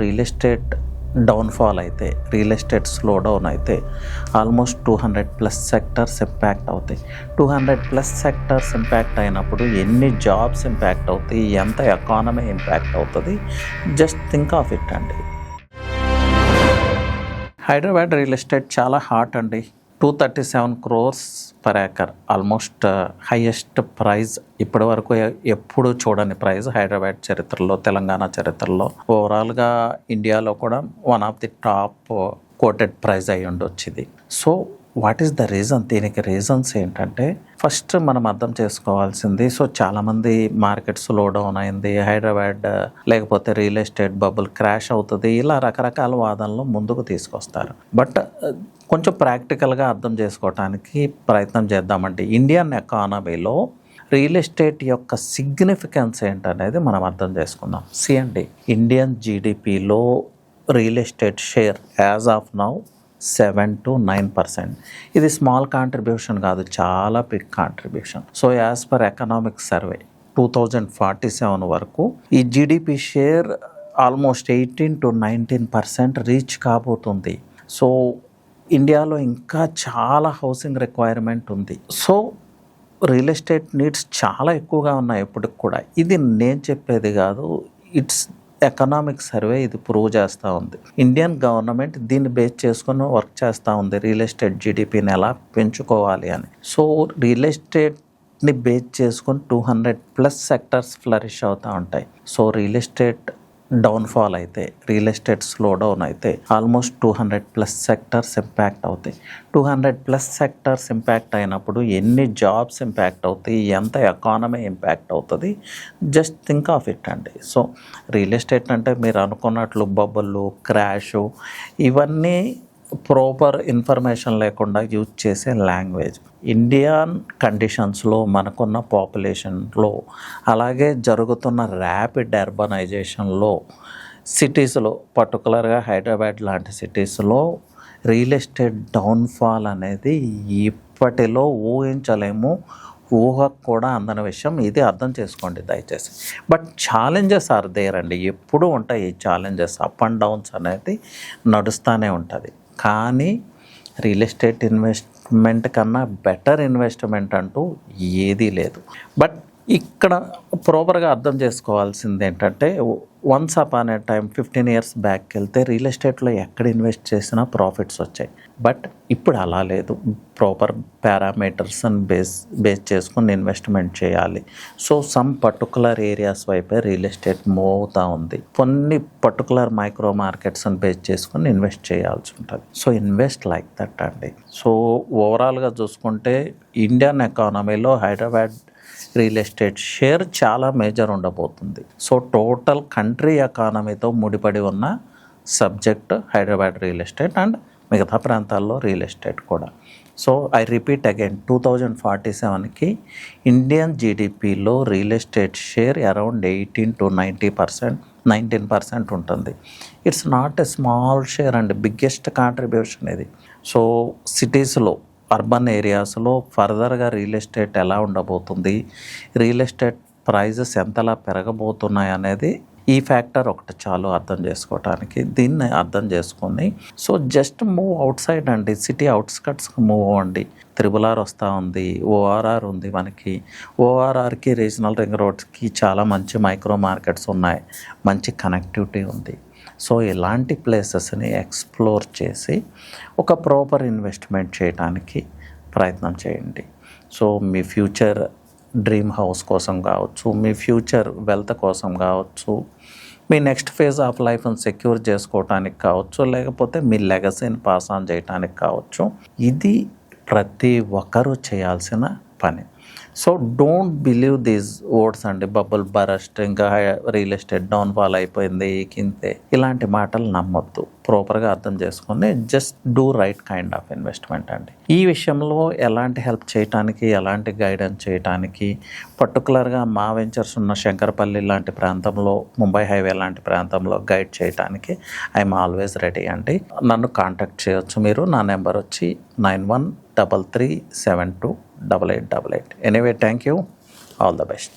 Real estate downfall అయితే, real estate slow down అయితే almost 200+ sectors impact అవుతాయి. 200+ sectors impact అయినప్పుడు ఎన్ని జాబ్స్ ఇంపాక్ట్ అవుతాయి, ఎంత ఎకానమీ ఇంపాక్ట్ అవుతుంది, జస్ట్ థింక్ ఆఫ్ ఇట్ అండి. హైదరాబాద్ రియల్ ఎస్టేట్ చాలా హాట్ అండి. 237 crores per acre, almost highest praise ఇప్పటి వరకు ఎప్పుడు చూడని ప్రైజ్ హైదరాబాద్ చరిత్రలో, తెలంగాణ చరిత్రలో, ఓవరాల్గా ఇండియాలో కూడా one of the top quoted price అయి ఉండొచ్చు ఇది. So what is the reason? దీనికి రీజన్స్ ఏంటంటే, ఫస్ట్ మనం అర్థం చేసుకోవాల్సింది, సో చాలామంది మార్కెట్ స్లో డౌన్ అయింది, హైదరాబాద్ లేకపోతే రియల్ ఎస్టేట్ బబుల్ క్రాష్ అవుతుంది, ఇలా రకరకాల వాదనలు ముందుకు తీసుకొస్తారు. బట్ కొంచెం ప్రాక్టికల్గా అర్థం చేసుకోవటానికి ప్రయత్నం చేద్దామండి. ఇండియన్ ఎకానమీలో రియల్ ఎస్టేట్ యొక్క సిగ్నిఫికెన్స్ ఏంటనేది మనం అర్థం చేసుకుందాం. అండి, ఇండియన్ జీడిపిలో real estate share as of now 7 to 9%. ఇది స్మాల్ కాంట్రిబ్యూషన్ కాదు, చాలా big contribution. So as per economic survey 2047 వరకు ఈ GDP share almost 18 to 19% reach కాబోతుంది. సో ఇండియాలో ఇంకా చాలా హౌసింగ్ రిక్వైర్మెంట్ ఉంది. సో రియల్ ఎస్టేట్ నీడ్స్ చాలా ఎక్కువగా ఉన్నాయి ఇప్పటికి కూడా. ఇది నేను చెప్పేది కాదు, ఇట్స్ ఎకనామిక్ సర్వే ఇది ప్రూవ్ చేస్తూ ఉంది. ఇండియన్ గవర్నమెంట్ దీన్ని బేస్ చేసుకుని వర్క్ చేస్తూ ఉంది, రియల్ ఎస్టేట్ జీడిపిని ఎలా పెంచుకోవాలి అని. సో రియల్ ఎస్టేట్ని బేస్ చేసుకొని 200+ సెక్టర్స్ ఫ్లరిష్ అవుతూ ఉంటాయి. సో రియల్ ఎస్టేట్ డౌన్ఫాల్ అయితే, రియల్ ఎస్టేట్ స్లో డౌన్ అయితే ఆల్మోస్ట్ 200+ సెక్టర్స్ ఇంపాక్ట్ అవుతాయి. 200+ సెక్టర్స్ ఇంపాక్ట్ అయినప్పుడు ఎన్ని జాబ్స్ ఇంపాక్ట్ అవుతాయి, ఎంత ఎకానమీ ఇంపాక్ట్ అవుతుంది, జస్ట్ థింక్ ఆఫ్ ఇట్ అండి. సో రియల్ ఎస్టేట్ అంటే మీరు అనుకున్నట్లు బబుల్, క్రాష్, ఇవన్నీ ప్రాపర్ ఇన్ఫర్మేషన్ లేకుండా యూజ్ చేసే లాంగ్వేజ్. ఇండియన్ కండిషన్స్లో, మనకున్న పాపులేషన్లో, అలాగే జరుగుతున్న ర్యాపిడ్ అర్బనైజేషన్లో, సిటీస్లో పర్టికులర్గా హైదరాబాద్ లాంటి సిటీస్లో రియల్ ఎస్టేట్ డౌన్ఫాల్ అనేది ఇప్పటిలో ఊహించలేము, ఊహకు కూడా అందని విషయం. ఇది అర్థం చేసుకోండి దయచేసి. బట్ ఛాలెంజెస్ ఆర్ దేర్ అండి, ఎప్పుడూ ఉంటాయి ఈ ఛాలెంజెస్, అప్ అండ్ డౌన్స్ అనేది నడుస్తూనే ఉంటుంది. కానీ రియల్ ఎస్టేట్ ఇన్వెస్ట్మెంట్ కన్నా బెటర్ ఇన్వెస్ట్మెంట్ అంటూ ఏదీ లేదు. బట్ ఇక్కడ ప్రాపర్గా అర్థం చేసుకోవాల్సింది ఏంటంటే, వన్స్ అపాన్ ఏ టైం 15 years బ్యాక్కి వెళ్తే రియల్ ఎస్టేట్లో ఎక్కడ ఇన్వెస్ట్ చేసినా ప్రాఫిట్స్ వచ్చాయి. బట్ ఇప్పుడు అలా లేదు, ప్రాపర్ పారామీటర్స్ని బేస్ చేసుకుని ఇన్వెస్ట్మెంట్ చేయాలి. సో సమ్ పర్టికులర్ ఏరియాస్ వైపే రియల్ ఎస్టేట్ మూవ్ అవుతూ ఉంది. కొన్ని పర్టికులర్ మైక్రో మార్కెట్స్ని బేస్ చేసుకుని ఇన్వెస్ట్ చేయాల్సి ఉంటుంది. సో ఇన్వెస్ట్ లైక్ దట్ అండి. సో ఓవరాల్గా చూసుకుంటే ఇండియన్ ఎకానమీలో హైదరాబాద్ రియల్ ఎస్టేట్ షేర్ చాలా మేజర్ ఉండబోతుంది. సో టోటల్ కంట్రీ ఎకానమీతో ముడిపడి ఉన్న subject Hyderabad real estate and మిగతా ప్రాంతాల్లో రియల్ ఎస్టేట్ కూడా. సో ఐ రిపీట్ అగైన్, 2047కి ఇండియన్ జీడిపిలో real estate share around 18 to 19% ఉంటుంది. It's not a small share and biggest contribution ఇది. సో సిటీస్లో, అర్బన్ ఏరియాస్లో ఫర్దర్గా రియల్ ఎస్టేట్ ఎలా ఉండబోతుంది, రియల్ ఎస్టేట్ ప్రైజెస్ ఎంతలా పెరగబోతున్నాయి అనేది ఈ ఫ్యాక్టర్ ఒకటి చాలు అర్థం చేసుకోవటానికి. దీన్ని అర్థం చేసుకొని so just move out side అండి, సిటీ అవుట్స్కట్స్కి మూవ్ అవ్వండి. త్రిబుల్-ఆర్ వస్తూ ఉంది, ORR ఉంది మనకి. ORRకి, రీజనల్ రింగ్ రోడ్స్కి చాలా మంచి మైక్రో మార్కెట్స్ ఉన్నాయి, మంచి కనెక్టివిటీ ఉంది. సో ఇలాంటి ప్లేసెస్ని ఎక్స్ప్లోర్ చేసి ఒక ప్రాపర్ ఇన్వెస్ట్మెంట్ చేయడానికి ప్రయత్నం చేయండి. సో మీ ఫ్యూచర్ డ్రీమ్ హౌస్ కోసం కావచ్చు, మీ ఫ్యూచర్ వెల్త్ కోసం కావచ్చు, మీ నెక్స్ట్ ఫేజ్ ఆఫ్ లైఫ్ని సెక్యూర్ చేసుకోవటానికి కావచ్చు, లేకపోతే మీ లెగసీని పాస్ ఆన్ చేయడానికి కావచ్చు. ఇది ప్రతి ఒక్కరూ చేయాల్సిన పని. So don't believe these words అండి, బబుల్ బరస్ట్, ఇంకా రియల్ ఎస్టేట్ డౌన్ఫాల్ అయిపోయింది, కింతే, ఇలాంటి మాటలు నమ్మొద్దు. ప్రాపర్గా అర్థం చేసుకొని just do right kind of investment అండి. ఈ విషయంలో ఎలాంటి హెల్ప్ చేయడానికి, ఎలాంటి గైడెన్స్ చేయడానికి, పర్టికులర్గా మా వెంచర్స్ ఉన్న శంకరపల్లి లాంటి ప్రాంతంలో, ముంబై హైవే లాంటి ప్రాంతంలో గైడ్ చేయడానికి ఐఎమ్ ఆల్వేస్ రెడీ అండి. నన్ను కాంటాక్ట్ చేయొచ్చు మీరు. నా నెంబర్ వచ్చి 9133728888. Anyway, thank you. All the best.